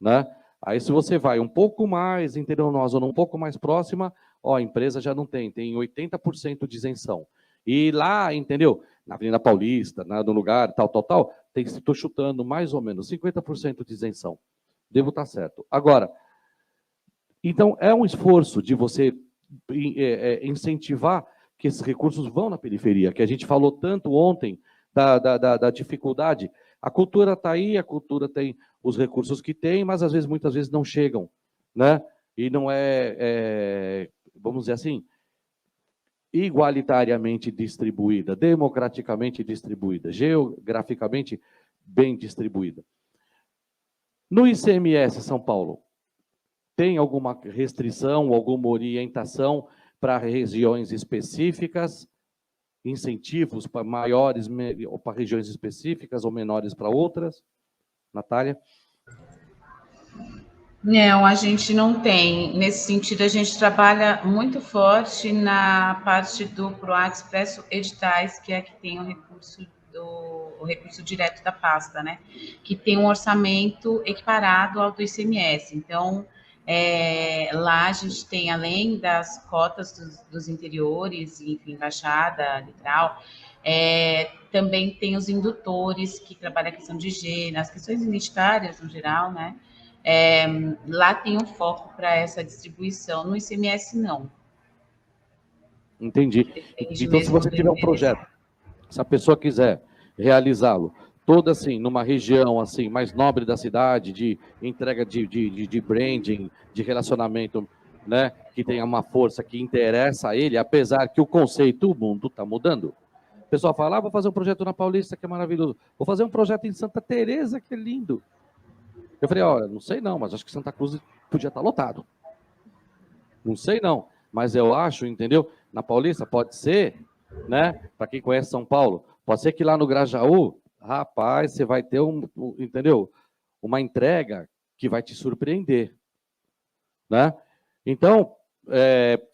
Né? Aí, se você vai um pouco mais interior na zona um pouco mais próxima, a empresa já não tem 80% de isenção. E lá, entendeu? Na Avenida Paulista, no lugar, tal, estou chutando mais ou menos 50% de isenção. Devo estar certo. Agora, então, é um esforço de você incentivar que esses recursos vão na periferia, que a gente falou tanto ontem da dificuldade. A cultura está aí, a cultura tem os recursos que tem, mas às vezes, muitas vezes não chegam, né? E não vamos dizer assim, igualitariamente distribuída, democraticamente distribuída, geograficamente bem distribuída. No ICMS São Paulo, tem alguma restrição, alguma orientação para regiões específicas, incentivos para maiores ou para regiões específicas ou menores para outras? Natália? Não, a gente não tem. Nesse sentido, a gente trabalha muito forte na parte do PROAC Expresso Editais, que é que tem o recurso direto da pasta, né? Que tem um orçamento equiparado ao do ICMS. Então, lá a gente tem, além das cotas dos interiores, enfim, Baixada, Litoral, também tem os indutores, que trabalham a questão de higiene, as questões identitárias no geral, né? Lá tem um foco para essa distribuição, no ICMS não. Entendi. Então, se você tiver um projeto, se a pessoa quiser realizá-lo, todo assim, numa região assim mais nobre da cidade, de entrega de branding, de relacionamento, né, que tenha uma força que interessa a ele, apesar que o conceito, o mundo está mudando. O pessoal fala, vou fazer um projeto na Paulista, que é maravilhoso. Vou fazer um projeto em Santa Teresa, que é lindo. Eu falei, olha, não sei não, mas acho que Santa Cruz podia estar lotado. Não sei não, mas eu acho, entendeu? Na Paulista pode ser, né? Para quem conhece São Paulo, pode ser que lá no Grajaú, rapaz, você vai ter entendeu? Uma entrega que vai te surpreender, né? Então,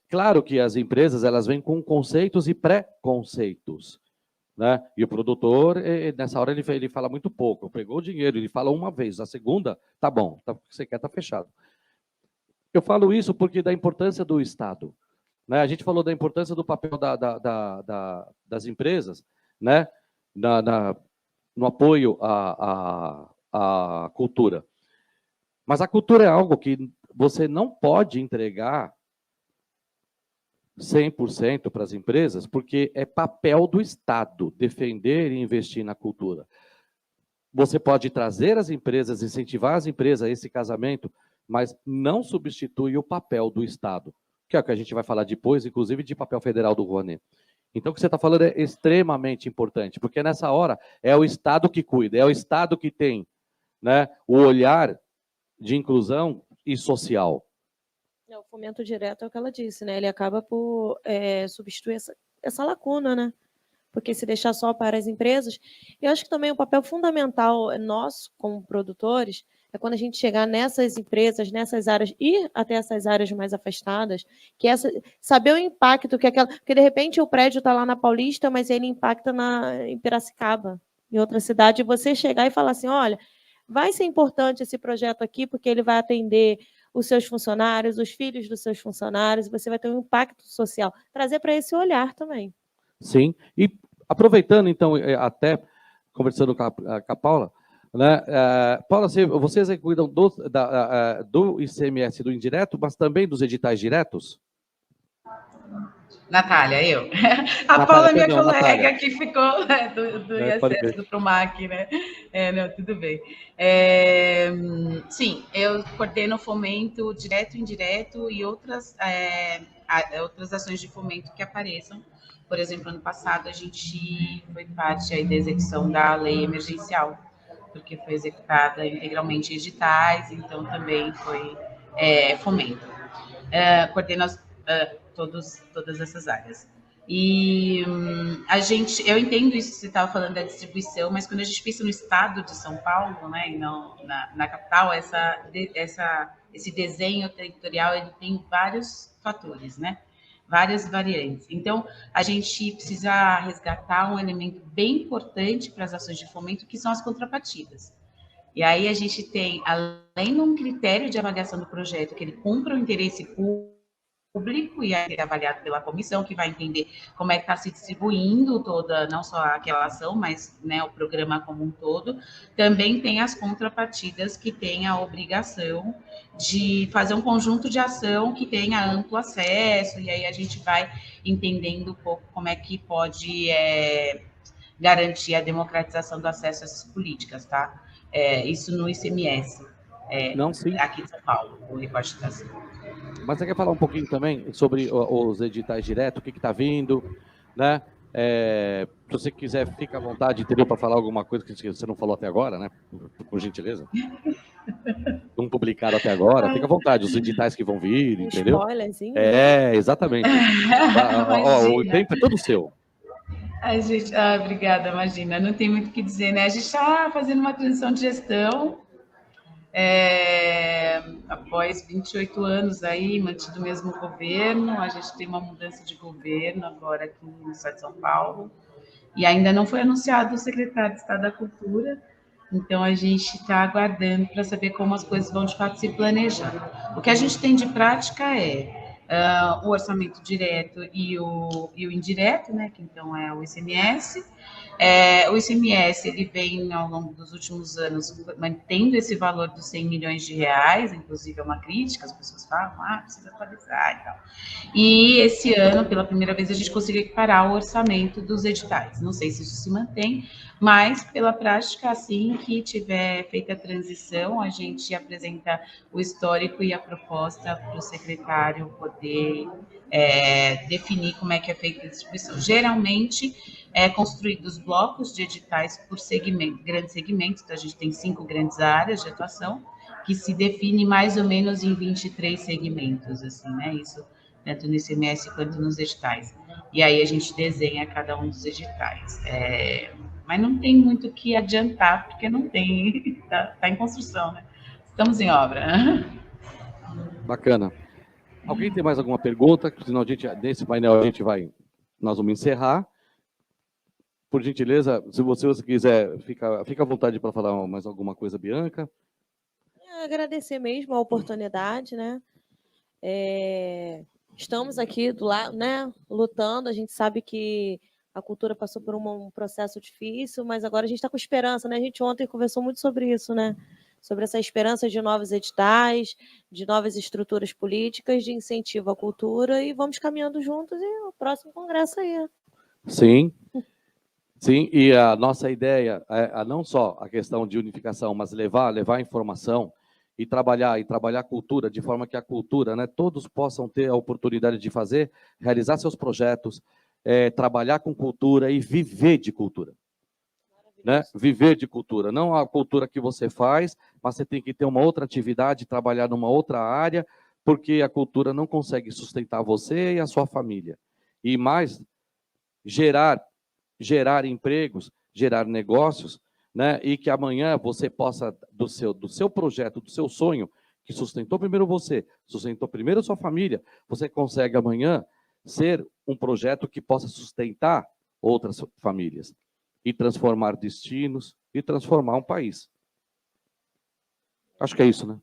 claro que as empresas elas vêm com conceitos e pré-conceitos, né? E o produtor, nessa hora, ele fala muito pouco. Pegou o dinheiro, ele fala uma vez, a segunda, tá bom, o que você quer tá fechado. Eu falo isso porque da importância do Estado, né? A gente falou da importância do papel das empresas, né? No apoio à cultura. Mas a cultura é algo que você não pode entregar 100% para as empresas, porque é papel do Estado defender e investir na cultura. Você pode trazer as empresas, incentivar as empresas a esse casamento, mas não substitui o papel do Estado, que é o que a gente vai falar depois, inclusive de papel federal do Rouanet. Então, o que você está falando é extremamente importante, porque nessa hora é o Estado que cuida, é o Estado que tem, né, o olhar de inclusão e social. O fomento direto é o que ela disse, né? Ele acaba por substituir essa lacuna, né? Porque se deixar só para as empresas, eu acho que também o papel fundamental nosso, como produtores, é quando a gente chegar nessas empresas, nessas áreas, ir até essas áreas mais afastadas, saber o impacto que aquela... Porque, de repente, o prédio está lá na Paulista, mas ele impacta em Piracicaba, em outra cidade, e você chegar e falar assim, olha, vai ser importante esse projeto aqui, porque ele vai atender os seus funcionários, os filhos dos seus funcionários, você vai ter um impacto social. Trazer para esse olhar também. Sim, e aproveitando, então, até conversando com a Paula, né? Paula, vocês cuidam do ICMS do indireto, mas também dos editais diretos? Natália, eu. Natália, Paula é minha perdão, colega Natália. que ficou do ISS, do PROMAC, né? Não, tudo bem. Sim, eu coordeno o fomento direto e indireto e outras ações de fomento que apareçam. Por exemplo, ano passado a gente foi parte aí da execução da lei emergencial, porque foi executada integralmente em editais, então também foi fomento. Coordeno todas essas áreas. E eu entendo isso que você estava falando da distribuição, mas quando a gente pensa no estado de São Paulo, né, e não na capital, esse desenho territorial ele tem vários fatores, né? Várias variantes. Então, a gente precisa resgatar um elemento bem importante para as ações de fomento, que são as contrapartidas. E aí a gente tem, além de um critério de avaliação do projeto, que ele cumpra o interesse público, público e aí é avaliado pela comissão, que vai entender como é que está se distribuindo toda, não só aquela ação, mas, né, o programa como um todo. Também tem as contrapartidas que têm a obrigação de fazer um conjunto de ação que tenha amplo acesso, e aí a gente vai entendendo um pouco como é que pode garantir a democratização do acesso a essas políticas, tá? Isso no ICMS, Não, sim. aqui de São Paulo, o recorte da ação. Mas você quer falar um pouquinho também sobre os editais direto, o que está vindo, né? Se você quiser, fica à vontade, entendeu? Para falar alguma coisa que você não falou até agora, né? Por gentileza. Não publicaram até agora, fica à vontade, os editais que vão vir, entendeu? Spoilerzinho. Exatamente. O tempo é todo seu. A gente, obrigada, imagina, não tem muito o que dizer, né? A gente está fazendo uma transição de gestão, após 28 anos aí, mantido o mesmo governo, a gente tem uma mudança de governo agora aqui no estado de São Paulo, e ainda não foi anunciado o secretário de Estado da Cultura, então a gente está aguardando para saber como as coisas vão de fato se planejar. O que a gente tem de prática o orçamento direto e o indireto, né, que então é o ICMS. O ICMS, ele vem, ao longo dos últimos anos, mantendo esse valor dos 100 milhões de reais, inclusive é uma crítica, as pessoas falam, precisa atualizar e tal. E esse ano, pela primeira vez, a gente conseguiu equiparar o orçamento dos editais. Não sei se isso se mantém, mas, pela prática, assim que tiver feita a transição, a gente apresenta o histórico e a proposta para o secretário poder definir como é que é feita a distribuição. Geralmente, construídos blocos de editais por segmento, grandes segmentos, então a gente tem 5 grandes áreas de atuação, que se define mais ou menos em 23 segmentos, assim, né? Isso tanto no ICMS quanto nos editais. E aí a gente desenha cada um dos editais. Mas não tem muito o que adiantar, porque não tem, tá em construção, né? Estamos em obra. Bacana. Alguém tem mais alguma pergunta? Senão a gente, nesse painel nós vamos encerrar. Por gentileza, se você quiser, fica à vontade para falar mais alguma coisa, Bianca. Agradecer mesmo a oportunidade, né? Estamos aqui do lado, né, lutando. A gente sabe que a cultura passou por um processo difícil, mas agora a gente está com esperança, né? A gente ontem conversou muito sobre isso, né? Sobre essa esperança de novos editais, de novas estruturas políticas, de incentivo à cultura, e vamos caminhando juntos e o próximo congresso aí. Sim. Sim, e a nossa ideia é não só a questão de unificação, mas levar informação e trabalhar a cultura de forma que a cultura, né, todos possam ter a oportunidade de realizar seus projetos, trabalhar com cultura e viver de cultura. Né? Viver de cultura, não a cultura que você faz, mas você tem que ter uma outra atividade, trabalhar numa outra área, porque a cultura não consegue sustentar você e a sua família. E mais, gerar empregos, gerar negócios, né? E que amanhã você possa, do seu projeto, do seu sonho, que sustentou primeiro você, sustentou primeiro a sua família, você consegue amanhã ser um projeto que possa sustentar outras famílias e transformar destinos e transformar um país. Acho que é isso, né?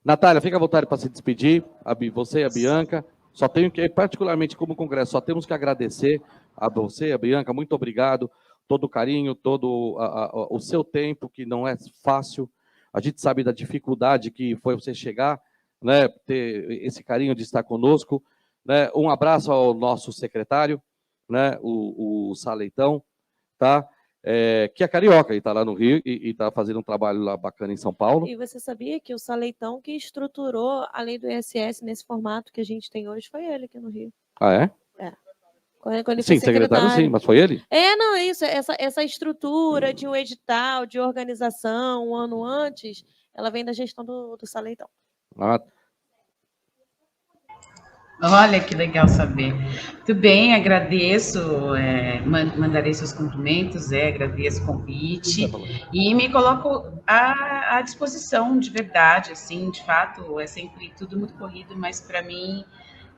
Natália, fica à vontade para se despedir, você e a Bianca. Só tenho que, particularmente como congresso, só temos que agradecer a você, a Bianca, muito obrigado, todo o carinho, todo o seu tempo, que não é fácil. A gente sabe da dificuldade que foi você chegar, né, ter esse carinho de estar conosco. Né? Um abraço ao nosso secretário, né, o Saleitão, tá? Que é carioca, e está lá no Rio, e está fazendo um trabalho lá bacana em São Paulo. E você sabia que o Saleitão que estruturou a lei do ISS nesse formato que a gente tem hoje foi ele aqui no Rio. Ah, é? Quando ele sim, foi secretário, sim, mas foi ele? Não, é isso. Essa estrutura de um edital, de organização, um ano antes, ela vem da gestão do Saleitão. Olha, que legal saber. Muito bem, agradeço, mandarei seus cumprimentos, agradeço o convite e me coloco à disposição de verdade, assim, de fato, é sempre tudo muito corrido, mas para mim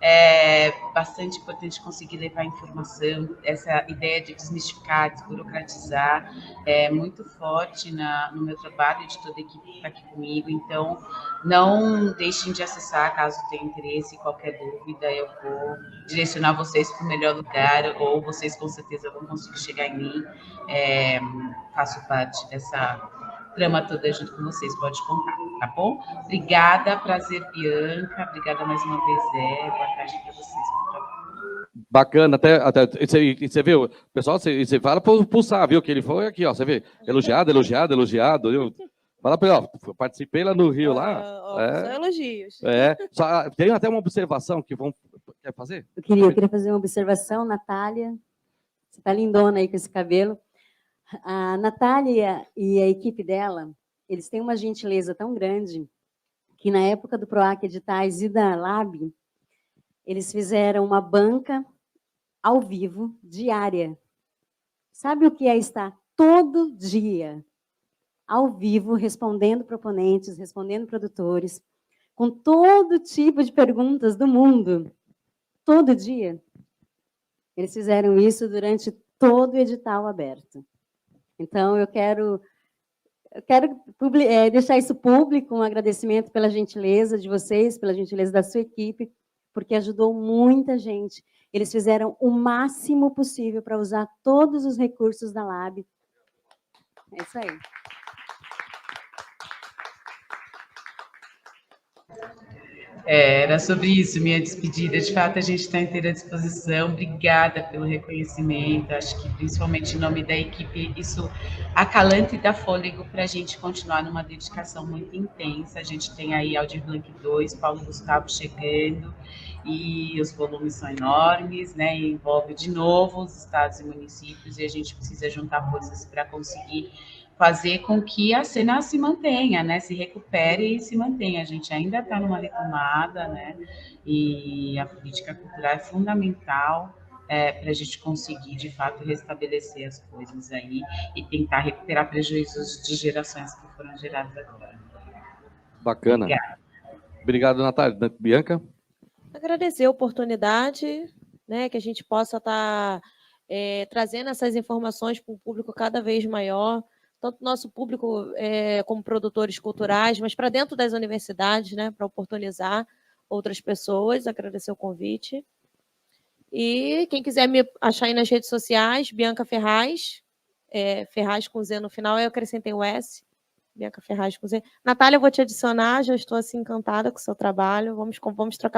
É bastante importante conseguir levar informação, essa ideia de desmistificar, desburocratizar, é muito forte no meu trabalho, de toda a equipe que está aqui comigo. Então, não deixem de acessar, caso tenham interesse, qualquer dúvida, eu vou direcionar vocês para o melhor lugar, ou vocês com certeza vão conseguir chegar em mim. Faço parte dessa trama toda junto com vocês, pode contar, tá bom? Obrigada, prazer, Bianca, obrigada mais uma vez, Zé, boa tarde para vocês. Bacana, até você viu, pessoal, você fala para pulsar, viu, que ele foi aqui, ó, você vê, elogiado, viu? Fala para ele, ó, participei lá no Rio, lá. Só elogios. Tem até uma observação que quer fazer? Eu queria fazer uma observação, Natália, você está lindona aí com esse cabelo. A Natália e a equipe dela, eles têm uma gentileza tão grande que na época do PROAC Editais e da LAB, eles fizeram uma banca ao vivo, diária. Sabe o que é estar todo dia ao vivo, respondendo proponentes, respondendo produtores, com todo tipo de perguntas do mundo, todo dia? Eles fizeram isso durante todo o edital aberto. Então, eu quero deixar isso público, um agradecimento pela gentileza de vocês, pela gentileza da sua equipe, porque ajudou muita gente. Eles fizeram o máximo possível para usar todos os recursos da LAB. É isso aí. Era sobre isso, minha despedida. De fato, a gente está inteira à disposição. Obrigada pelo reconhecimento. Acho que, principalmente em nome da equipe, isso acalanta e dá fôlego para a gente continuar numa dedicação muito intensa. A gente tem aí Aldir Blanc 2, Paulo Gustavo chegando, e os volumes são enormes, né? E envolve, de novo, os estados e municípios, e a gente precisa juntar forças para conseguir fazer com que a cena se mantenha, né? Se recupere e se mantenha. A gente ainda está numa retomada, né? E a política cultural é fundamental para a gente conseguir, de fato, restabelecer as coisas aí e tentar recuperar prejuízos de gerações que foram geradas agora. Bacana. Obrigado, Natália. Bianca? Agradecer a oportunidade, né? Que a gente possa estar trazendo essas informações para um público cada vez maior, tanto nosso público como produtores culturais, mas para dentro das universidades, né, para oportunizar outras pessoas. Agradecer o convite. E quem quiser me achar aí nas redes sociais, Bianca Ferraz, Ferraz com Z no final, eu acrescentei o S, Bianca Ferraz com Z. Natália, eu vou te adicionar, já estou assim encantada com o seu trabalho, vamos trocar